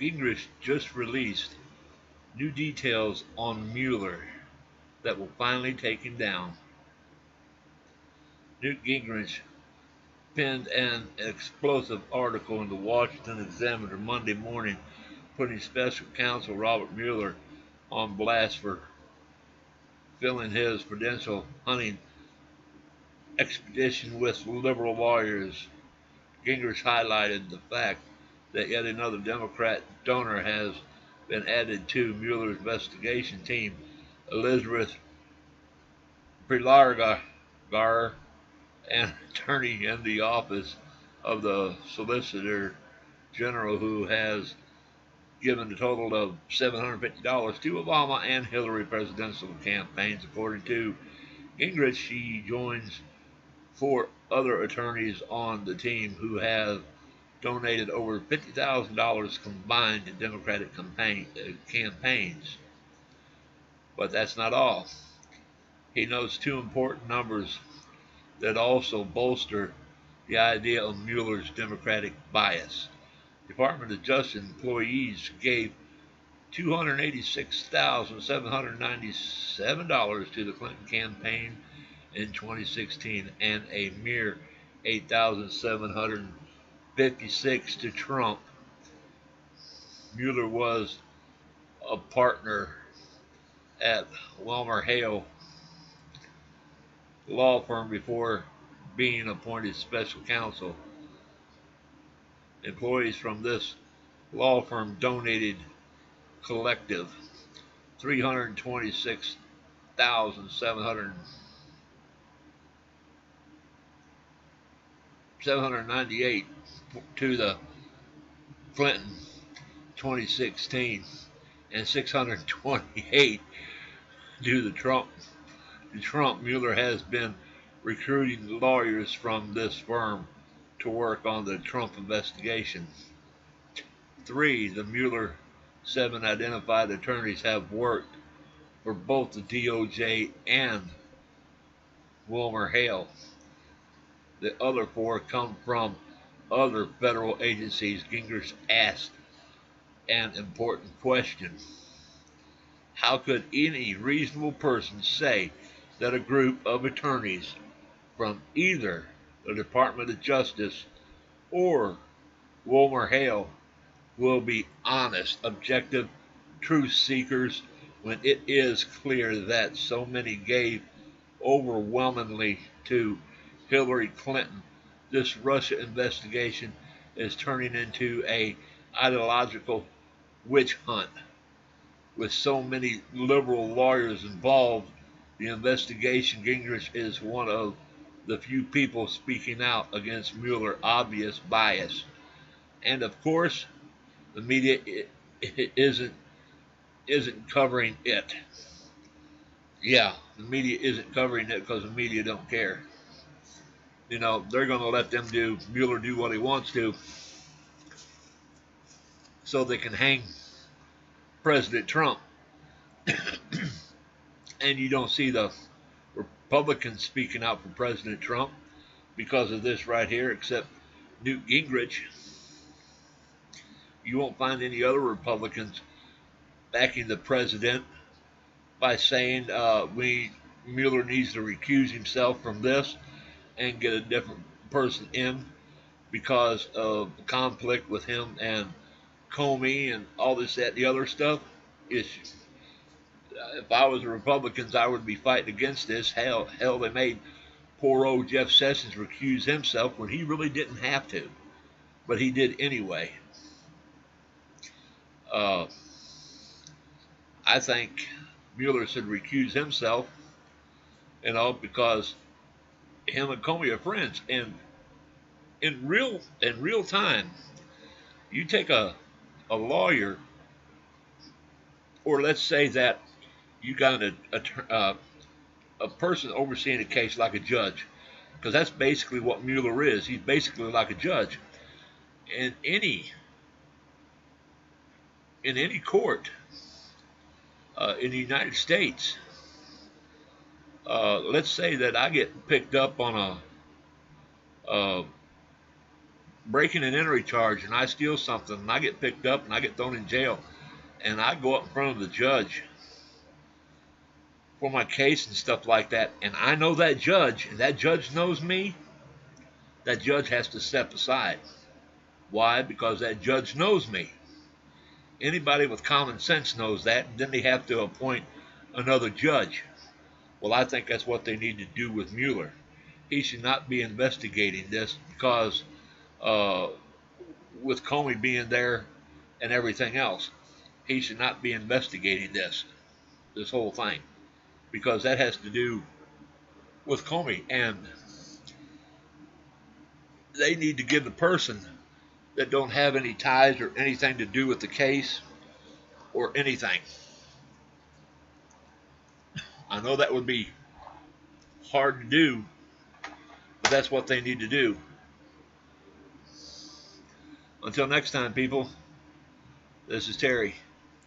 Gingrich just released new details on Mueller that will finally take him down. Newt Gingrich penned an explosive article in the Washington Examiner Monday morning, putting special counsel Robert Mueller on blast for filling his credential hunting expedition with liberal lawyers. Gingrich highlighted the fact that yet another Democrat donor has been added to Mueller's investigation team. Elizabeth Prelargar, an attorney in the office of the Solicitor General, who has given a total of $750 to Obama and Hillary presidential campaigns. According to Gingrich, she joins four other attorneys on the team who have donated over $50,000 combined to Democratic campaigns. But that's not all. He notes two important numbers that also bolster the idea of Mueller's Democratic bias. Department of Justice employees gave $286,797 to the Clinton campaign in 2016 and a mere $8,756 to Trump. Mueller was a partner at WilmerHale law firm before being appointed special counsel. Employees from this law firm donated collective $326,798 to the Clinton 2016 and 628 to the Trump. Mueller has been recruiting lawyers from this firm to work on the Trump investigation. 3. The Mueller 7 identified attorneys have worked for both the DOJ and WilmerHale. The other 4 come from other federal agencies. Gingrich asked an important question. How could any reasonable person say that a group of attorneys from either the Department of Justice or WilmerHale will be honest, objective truth seekers when it is clear that so many gave overwhelmingly to Hillary Clinton? This Russia investigation is turning into an ideological witch hunt. With so many liberal lawyers involved, the investigation, Gingrich is one of the few people speaking out against Mueller's obvious bias. And of course, the media isn't covering it. Yeah, the media isn't covering it because the media don't care. You know, they're going to let Mueller do what he wants to so they can hang President Trump. And you don't see the Republicans speaking out for President Trump because of this right here, except Newt Gingrich. You won't find any other Republicans backing the president by saying Mueller needs to recuse himself from this and get a different person in because of the conflict with him and Comey and all this, that, and the other stuff. If I was the Republicans, I would be fighting against this. Hell, they made poor old Jeff Sessions recuse himself when he really didn't have to, but he did anyway. I think Mueller should recuse himself, because him and Comey are friends, and in real time, you take a lawyer, or let's say that you got a person overseeing a case like a judge, because that's basically what Mueller is. He's basically like a judge. In any court in the United States, let's say that I get picked up on breaking and entering charge and I steal something and I get picked up and I get thrown in jail and I go up in front of the judge for my case and stuff like that, and I know that judge and that judge knows me, that judge has to step aside. Why? Because that judge knows me. Anybody with common sense knows that, and then they have to appoint another judge. Well, I think that's what they need to do with Mueller. He should not be investigating this because uh, with Comey being there and everything else, he should not be investigating this whole thing, because that has to do with Comey, and they need to give the person that don't have any ties or anything to do with the case or anything. I know that would be hard to do, but that's what they need to do. Until next time, people, this is Terry.